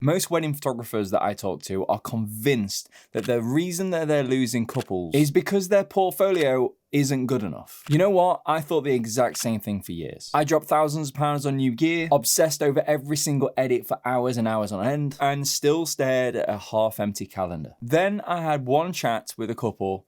Most wedding photographers that I talk to are convinced that the reason that they're losing couples is because their portfolio isn't good enough. You know what? I thought the exact same thing for years. I dropped thousands of pounds on new gear, obsessed over every single edit for hours and hours on end, and still stared at a half-empty calendar. Then I had one chat with a couple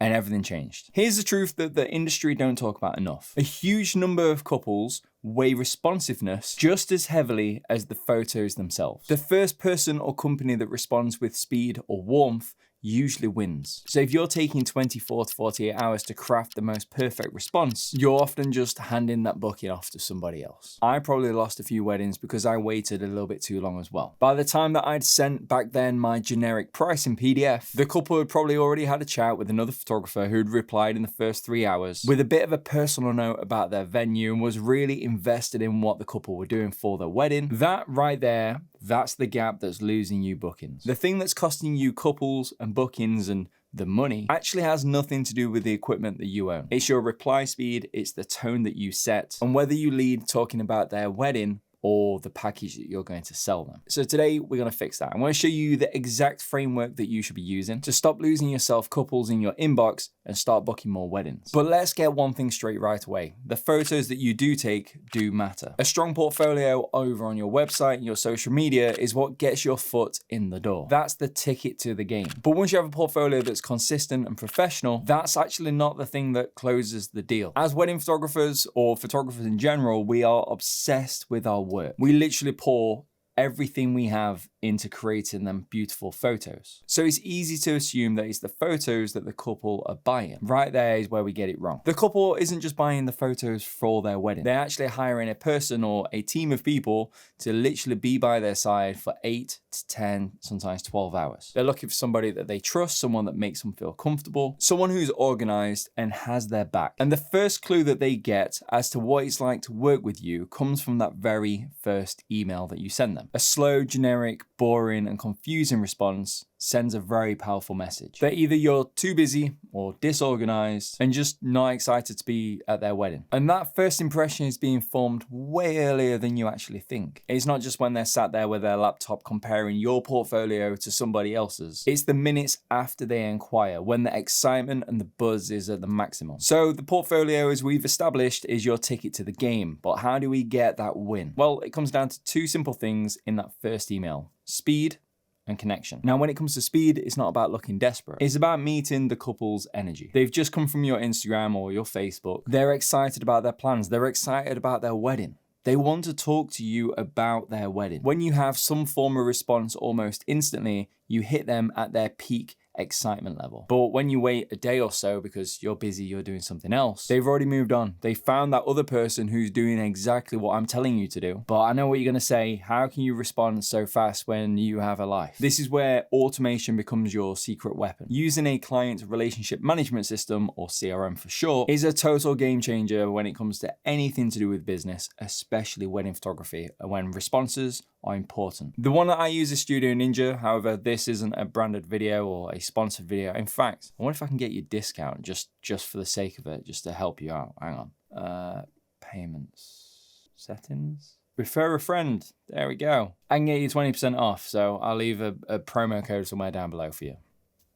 and everything changed. Here's the truth that the industry don't talk about enough. A huge number of couples weigh responsiveness just as heavily as the photos themselves. The first person or company that responds with speed or warmth usually wins. So if you're taking 24 to 48 hours to craft the most perfect response, you're often just handing that booking off to somebody else. I probably lost a few weddings because I waited a little bit too long as well. By the time that I'd sent back then my generic pricing PDF, the couple had probably already had a chat with another photographer who'd replied in the first 3 hours with a bit of a personal note about their venue and was really invested in what the couple were doing for their wedding. That right there, that's the gap that's losing you bookings. The thing that's costing you couples and bookings and the money actually has nothing to do with the equipment that you own. It's your reply speed, it's the tone that you set, and whether you lead talking about their wedding or the package that you're going to sell them. So today we're going to fix that. I'm going to show you the exact framework that you should be using to stop losing yourself couples in your inbox and start booking more weddings. But let's get one thing straight right away. The photos that you do take do matter. A strong portfolio over on your website and your social media is what gets your foot in the door. That's the ticket to the game. But once you have a portfolio that's consistent and professional, that's actually not the thing that closes the deal. As wedding photographers or photographers in general, we are obsessed with our work. We literally pour everything we have into creating them beautiful photos. So it's easy to assume that it's the photos that the couple are buying. Right there is where we get it wrong. The couple isn't just buying the photos for their wedding. They're actually hiring a person or a team of people to literally be by their side for 8 to 10, sometimes 12 hours. They're looking for somebody that they trust, someone that makes them feel comfortable, someone who's organized and has their back. And the first clue that they get as to what it's like to work with you comes from that very first email that you send them. A slow, generic, boring, and confusing response sends a very powerful message that either you're too busy or disorganized and just not excited to be at their wedding. And that first impression is being formed way earlier than you actually think. It's not just when they're sat there with their laptop comparing your portfolio to somebody else's. It's the minutes after they inquire, when the excitement and the buzz is at the maximum. So the portfolio, as we've established, is your ticket to the game. But how do we get that win? Well, it comes down to two simple things in that first email: speed and connection. Now, when it comes to speed, it's not about looking desperate. It's about meeting the couple's energy. They've just come from your Instagram or your Facebook. They're excited about their plans. They're excited about their wedding. They want to talk to you about their wedding. When you have some form of response almost instantly, you hit them at their peak excitement level. But when you wait a day or so because you're busy, you're doing something else, they've already moved on. They found that other person who's doing exactly what I'm telling you to do. But I know what you're going to say. How can you respond so fast when you have a life? This is where automation becomes your secret weapon. Using a client relationship management system, or CRM for short, is a total game changer when it comes to anything to do with business, especially wedding photography, when responses are important. The one that I use is Studio Ninja. However, this isn't a branded video or a sponsored video. In fact, I wonder if I can get you a discount just for the sake of it, just to help you out. Hang on. Payments, settings, refer a friend. There we go. I can get you 20% off. So I'll leave a promo code somewhere down below for you.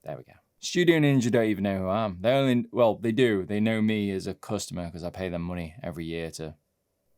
There we go. Studio Ninja don't even know who I am. They do. They know me as a customer because I pay them money every year to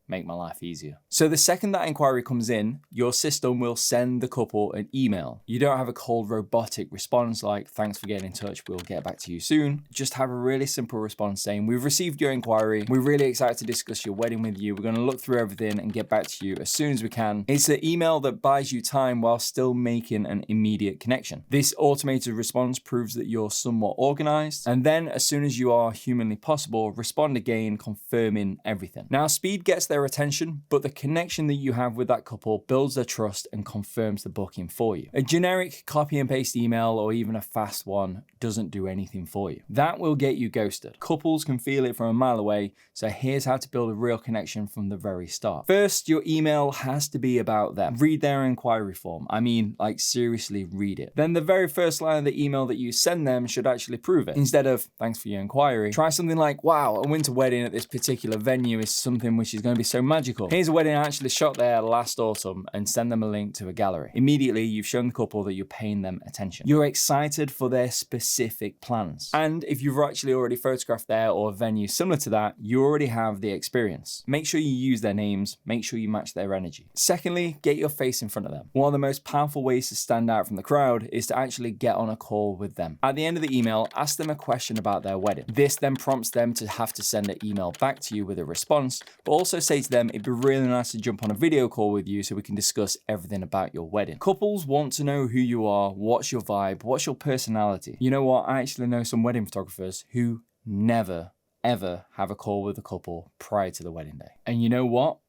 make my life easier. So the second that inquiry comes in, your system will send the couple an email. You don't have a cold robotic response like, thanks for getting in touch, we'll get back to you soon. Just have a really simple response saying, we've received your inquiry. We're really excited to discuss your wedding with you. We're going to look through everything and get back to you as soon as we can. It's an email that buys you time while still making an immediate connection. This automated response proves that you're somewhat organized. And then as soon as you are humanly possible, respond again, confirming everything. Now, speed gets their attention, but the connection that you have with that couple builds their trust and confirms the booking for you. A generic copy and paste email or even a fast one doesn't do anything for you. That will get you ghosted. Couples can feel it from a mile away, so here's how to build a real connection from the very start. First, your email has to be about them. Read their inquiry form. I mean, like, seriously read it. Then the very first line of the email that you send them should actually prove it. Instead of, thanks for your inquiry, try something like, wow, a winter wedding at this particular venue is something which is going to be so magical. Here's a wedding I actually shot there last autumn, and send them a link to a gallery. Immediately, you've shown the couple that you're paying them attention. You're excited for their specific plans. And if you've actually already photographed there or a venue similar to that, you already have the experience. Make sure you use their names, make sure you match their energy. Secondly, get your face in front of them. One of the most powerful ways to stand out from the crowd is to actually get on a call with them. At the end of the email, ask them a question about their wedding. This then prompts them to have to send an email back to you with a response, but also say to them, it'd be really nice to jump on a video call with you so we can discuss everything about your wedding. Couples want to know who you are, what's your vibe, what's your personality. You know what? I actually know some wedding photographers who never, ever have a call with a couple prior to the wedding day. And you know what?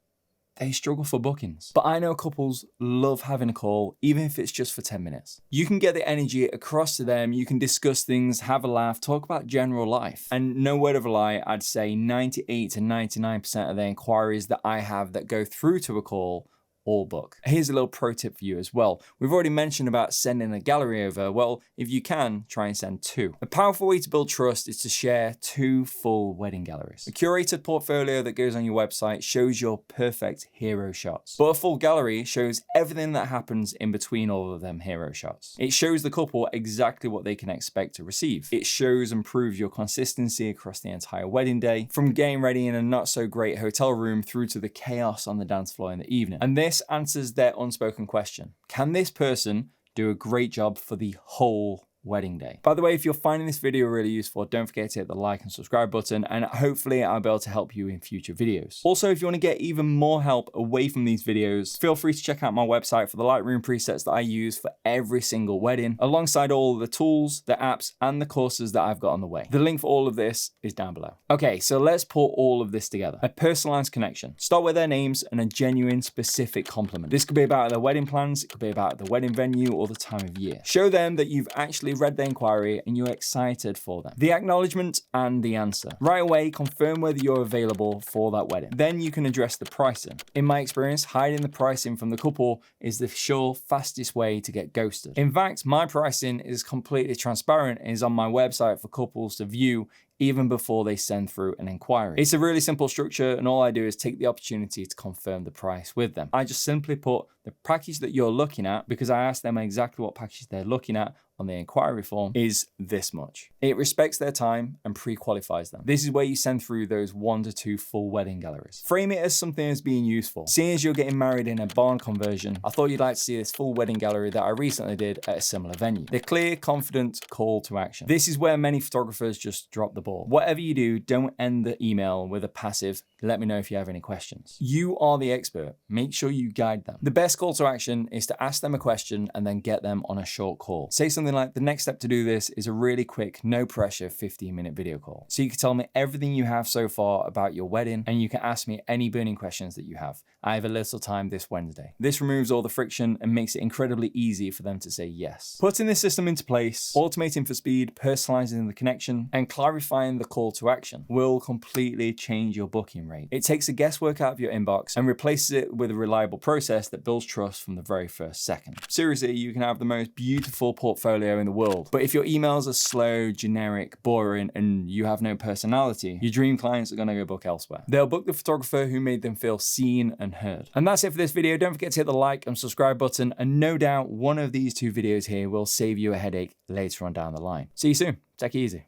They struggle for bookings. But I know couples love having a call, even if it's just for 10 minutes. You can get the energy across to them, you can discuss things, have a laugh, talk about general life. And no word of a lie, I'd say 98 to 99% of the inquiries that I have that go through to a call all book. Here's a little pro tip for you as well. We've already mentioned about sending a gallery over. Well, if you can, try and send 2. A powerful way to build trust is to share 2 full wedding galleries. A curated portfolio that goes on your website shows your perfect hero shots, but a full gallery shows everything that happens in between all of them hero shots. It shows the couple exactly what they can expect to receive. It shows and proves your consistency across the entire wedding day, from getting ready in a not so great hotel room through to the chaos on the dance floor in the evening. And this answers their unspoken question. Can this person do a great job for the whole wedding day? By the way, if you're finding this video really useful, don't forget to hit the like and subscribe button, and hopefully I'll be able to help you in future videos. Also, if you want to get even more help away from these videos, feel free to check out my website for the Lightroom presets that I use for every single wedding, alongside all of the tools, the apps, and the courses that I've got on the way. The link for all of this is down below. Okay, so let's put all of this together. A personalized connection. Start with their names and a genuine, specific compliment. This could be about their wedding plans, it could be about the wedding venue or the time of year. Show them that you've actually read the inquiry and you're excited for them. The acknowledgement and the answer. Right away, confirm whether you're available for that wedding. Then you can address the pricing. In my experience, hiding the pricing from the couple is the sure fastest way to get ghosted. In fact, my pricing is completely transparent and is on my website for couples to view even before they send through an inquiry. It's a really simple structure, and all I do is take the opportunity to confirm the price with them. I just simply put the package that you're looking at, because I asked them exactly what package they're looking at on the inquiry form, is this much. It respects their time and pre-qualifies them. This is where you send through those 1 to 2 full wedding galleries. Frame it as something as being useful. Seeing as you're getting married in a barn conversion, I thought you'd like to see this full wedding gallery that I recently did at a similar venue. The clear, confident call to action. This is where many photographers just drop the ball. Whatever you do, don't end the email with a passive, let me know if you have any questions. You are the expert. Make sure you guide them. The best call to action is to ask them a question and then get them on a short call. Say something like, the next step to do this is a really quick, no pressure 15-minute video call. So you can tell me everything you have so far about your wedding, and you can ask me any burning questions that you have. I have a little time this Wednesday. This removes all the friction and makes it incredibly easy for them to say yes. Putting this system into place, automating for speed, personalizing the connection, and clarifying the call to action will completely change your booking rate. It takes the guesswork out of your inbox and replaces it with a reliable process that builds trust from the very first second. Seriously, you can have the most beautiful portfolio in the world, but if your emails are slow, generic, boring, and you have no personality, your dream clients are going to go book elsewhere. They'll book the photographer who made them feel seen and heard. And that's it for this video. Don't forget to hit the like and subscribe button, and no doubt one of these 2 videos here will save you a headache later on down the line. See you soon. Take it easy.